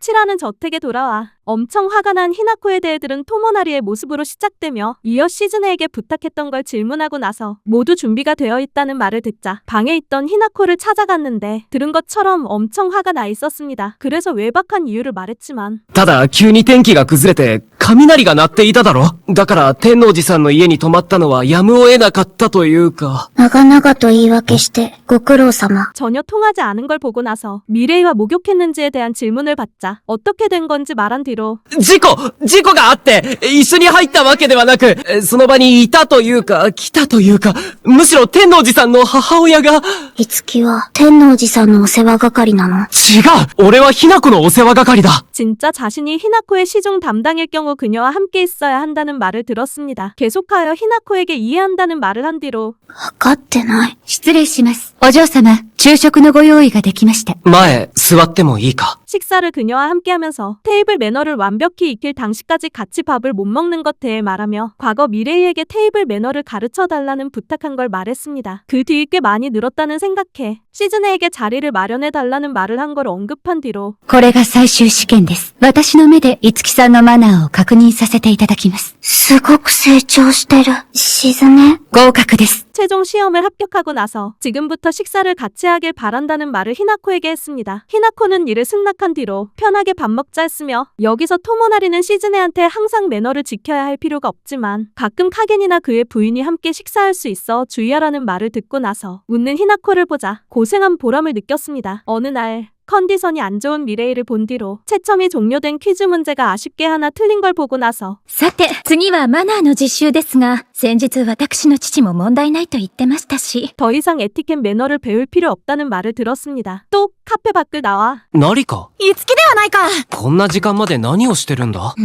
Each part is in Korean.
칠하는 저택에 돌아와 엄청 화가 난 히나코에 대해 들은 토모나리의 모습으로 시작되며 이어 시즈네에게 부탁했던 걸 질문하고 나서 모두 준비가 되어 있다는 말을 듣자 방에 있던 히나코를 찾아갔는데 들은 것처럼 엄청 화가 나 있었습니다. 그래서 외박한 이유를 말했지만 ただ、急に天気が崩れて、雷が鳴っていただろ。だから、天王寺さんの家に泊まったのはやむを得なかったというか。長々と言い訳してご苦労様。 전혀 통하지 않은 걸 보고 나서 미레이와 목욕했는지에 대한 질문을 받자 어떻게 된 건지 말한 뒤로 事故があって、一緒に入ったわけではなく、その場にいたというか、来たというか、むしろ天王寺さんの母親が。いつきは天王寺さんのお世話係なの？違う！俺はひな子のお世話係だ。 진짜 자신이 히나코의 시중 담당일 경우 그녀와 함께 있어야 한다는 말을 들었습니다. 계속하여 히나코에게 이해한다는 말을 한 뒤로 わかってない。失礼します。お嬢様、昼食のご用意ができました。前、座ってもいいか。 식사를 그녀와 함께하면서 테이블 매너를 완벽히 익힐 당시까지 같이 밥을 못 먹는 것 대해 말하며 과거 미레이에게 테이블 매너를 가르쳐달라는 부탁한 걸 말했습니다. 그 뒤 꽤 많이 늘었다는 생각해 시즈네에게 자리를 마련해달라는 말을 한 걸 언급한 뒤로 これが最終試験です。私の目で五木さんのマナーを確認させていただきます。すごく成長してる。しずね。合格です。 최종 시험을 합격하고 나서 지금부터 식사를 같이 하길 바란다는 말을 히나코에게 했습니다. 히나코는 이를 승낙한 뒤로 편하게 밥 먹자 했으며 여기서 토모나리는 시즈네한테 항상 매너를 지켜야 할 필요가 없지만 가끔 카겐이나 그의 부인이 함께 식사할 수 있어 주의하라는 말을 듣고 나서 웃는 히나코를 보자 고생한 보람을 느꼈습니다. 어느 날 컨디션이 안 좋은 미레이를 본 뒤로 채점이 종료된 퀴즈 문제가 아쉽게 하나 틀린 걸 보고 나서 さて、次はマナーの実習ですが、先日私の父も問題ないと言ってましたし。 더 이상 에티켓 매너를 배울 필요 없다는 말을 들었습니다. 또 카페 밖을 나와 何か。いつきではないか。こんな時間まで何をしてるんだ。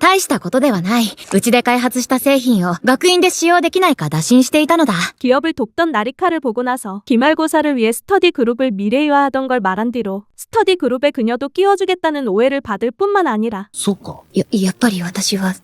大したことではない。うちで開発した製品を学院で使用できないか打診していたのだ。 기업을 돕던 나리카를 보고 나서 기말고사를 위해 스터디 그룹을 미래이화 하던 걸 말한 뒤로 스터디 그룹에 그녀도 끼워주겠다는 오해를 받을 뿐만 아니라 そっか。やっぱり私は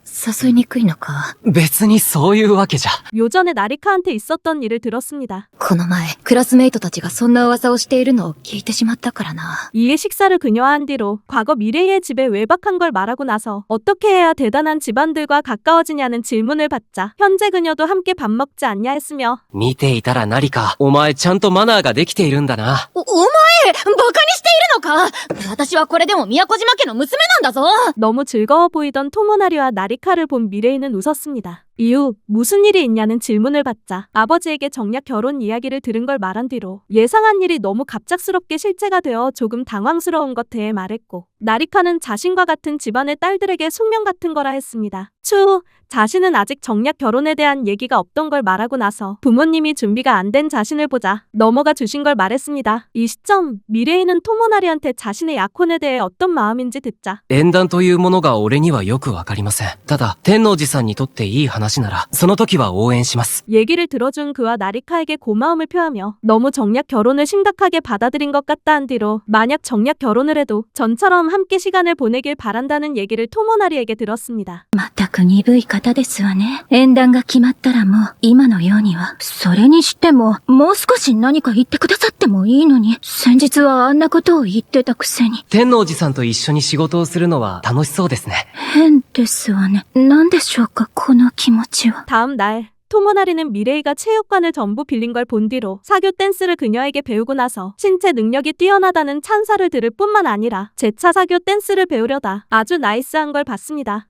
誘いにくいのか。別にそういうわけじゃ。 요전에 나리카한테 있었던 일을 들었습니다. この前、クラスメイトたちがそんな噂をしているのを聞いてしまったからな。 이에 식사를 그녀와 한 뒤로 과거 미래이의 집에 외박한 걸 말하고 나서 어떻게 해야 대단한 집안들과 가까워지냐는 질문을 받자 현재 그녀도 함께 밥 먹지 않냐 했으며 見ていたら何か、お前ちゃんとマナーができているんだな。お前、バカにしているのか。私はこれでも宮古島家の娘なんだぞ。 너무 즐거워 보이던 토모나리와 나리카를 본 미래이는 웃었습니다. 이후 무슨 일이 있냐는 질문을 받자 아버지에게 정략 결혼 이야기를 들은 걸 말한 뒤로 예상한 일이 너무 갑작스럽게 실제가 되어 조금 당황스러운 것 대해 말했고 나리카는 자신과 같은 집안의 딸들에게 숙명 같은 거라 했습니다. 추후 자신은 아직 정략 결혼에 대한 얘기가 없던 걸 말하고 나서 부모님이 준비가 안 된 자신을 보자 넘어가 주신 걸 말했습니다. 이 시점 미래이는 토모나리한테 자신의 약혼에 대해 어떤 마음인지 듣자 縁談というものが俺にはよくわかりません。ただ、天王寺さんにとっていい話なら、その時は応援します。 얘기를 들어준 그와 나리카에게 고마움을 표하며 너무 정략 결혼을 심각하게 받아들인 것 같다 한 뒤로 만약 정략 결혼을 해도 전처럼 함께 시간을 보내길 바란다는 얘기를 토모나리에게 들었습니다. まったく鈍い方ですわね。縁談が決まったらもう、今のようには。それにしても、もう少し何か言ってくださってもいいのに。先日はあんなことを言ってたくせに。天王寺さんと一緒に仕事をするのは楽しそうですね。変ですわね。何でしょうか、この気持ちは。 다음 날 토모나리는 미레이가 체육관을 전부 빌린 걸 본 뒤로 사교 댄스를 그녀에게 배우고 나서 신체 능력이 뛰어나다는 찬사를 들을 뿐만 아니라 재차 사교 댄스를 배우려다 아주 나이스한 걸 봤습니다.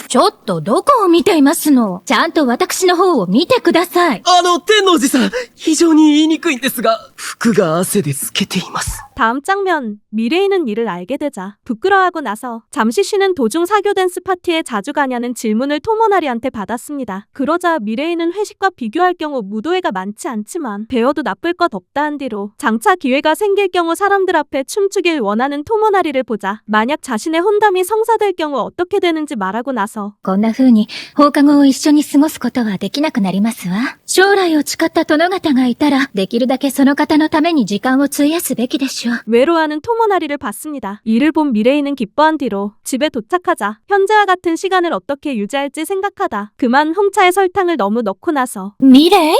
ちょっとどこを見ていますの？ちゃんと私の方を見てください。天王寺さん、非常に言いにくいんですが、服が汗で透けています。 다음 장면, 미레이는 이를 알게 되자 부끄러워하고 나서 잠시 쉬는 도중 사교 댄스 파티에 자주 가냐는 질문을 토모나리한테 받았습니다. 그러자 미레이는 회식과 비교할 경우 무도회가 많지 않지만 배워도 나쁠 것 없다 한 뒤로 장차 기회가 생길 경우 사람들 앞에 춤추길 원하는 토모나리를 보자 만약 자신의 혼담이 성사될 경우 어떻게 되는지 말하고 나서 こんな風に放課後を一緒に過ごすことはできなくなりますわ。将来を誓った殿方がいたら、できるだけその方のために時間を費やすべきでしょう。 외로워하는 토모나리를 봤습니다. 이를 본 미레이는 기뻐한 뒤로 집에 도착하자 현재와 같은 시간을 어떻게 유지할지 생각하다 그만 홍차에 설탕을 너무 넣고 나서 ミレイ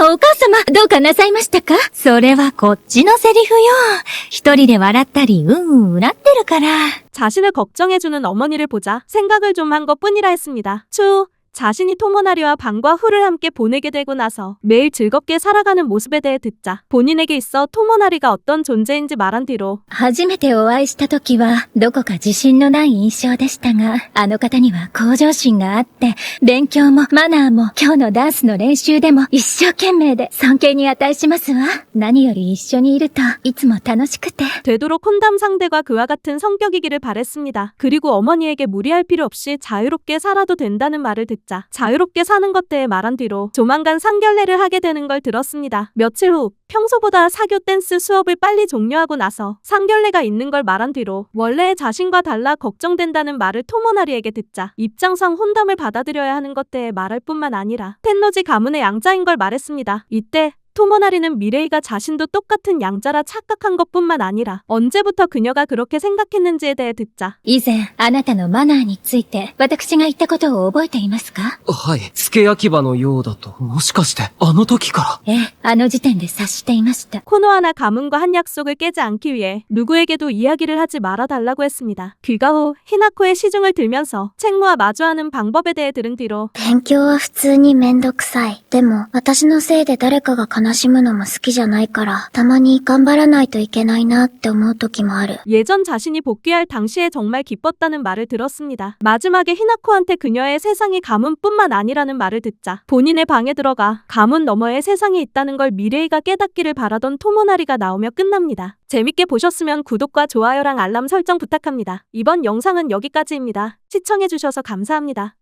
お母様、どうかなさいましたか？それはこっちのセリフよ。一人で笑ったり、うなってるから。 자신을 걱정해주는 어머니를 보자 생각을 좀 한 것뿐이라 했습니다. 추후 자신이 토모나리와 방과 후를 함께 보내게 되고 나서 매일 즐겁게 살아가는 모습에 대해 듣자 본인에게 있어 토모나리가 어떤 존재인지 말한 뒤로 初めてお会いした時は、どこか自信のない印象でしたが、あの方には向上心があって、勉強もマナーも今日のダンスの練習でも一生懸命で尊敬に値しますわ。何より一緒にいるといつも楽しくて。 되도록 콘담 상대가 그와 같은 성격이기를 바랬습니다. 그리고 어머니에게 무리할 필요 없이 자유롭게 살아도 된다는 말을 듣자 자유롭게 사는 것 대해 말한 뒤로 조만간 상견례를 하게 되는 걸 들었습니다. 며칠 후 평소보다 사교 댄스 수업을 빨리 종료하고 나서 상견례가 있는 걸 말한 뒤로 원래의 자신과 달라 걱정된다는 말을 토모나리에게 듣자 입장상 혼담을 받아들여야 하는 것 대해 말할 뿐만 아니라 텐노지 가문의 양자인 걸 말했습니다. 이때 토모나리는 미레이가 자신도 똑같은 양자라 착각한 것뿐만 아니라 언제부터 그녀가 그렇게 생각했는지에 대해 듣자 以前、あなたのマナーについて、私が言ったことを覚えていますか？はい。付け焼き場のようだと、もしかして、あの時から。ええ、あの時点で察していました。 코노하나 가문과 한 약속을 깨지 않기 위해 누구에게도 이야기를 하지 말아달라고 했습니다. 귀가 후 히나코의 시중을 들면서 책무와 마주하는 방법에 대해 들은 뒤로 勉強は普通にめんどくさい。でも、私のせいで誰かが悲しむのも好きじゃないから、たまに頑張らないといけないなって思う時もある。 예전 자신이 복귀할 당시에 정말 기뻤다는 말을 들었습니다. 마지막에 히나코한테 그녀의 세상이 가문뿐만 아니라는 말을 듣자 본인의 방에 들어가 가문 너머의 세상이 있다는 걸 미레이가 깨닫기를 바라던 토모나리가 나오며 끝납니다. 재밌게 보셨으면 구독과 좋아요랑 알람 설정 부탁합니다. 이번 영상은 여기까지입니다. 시청해주셔서 감사합니다.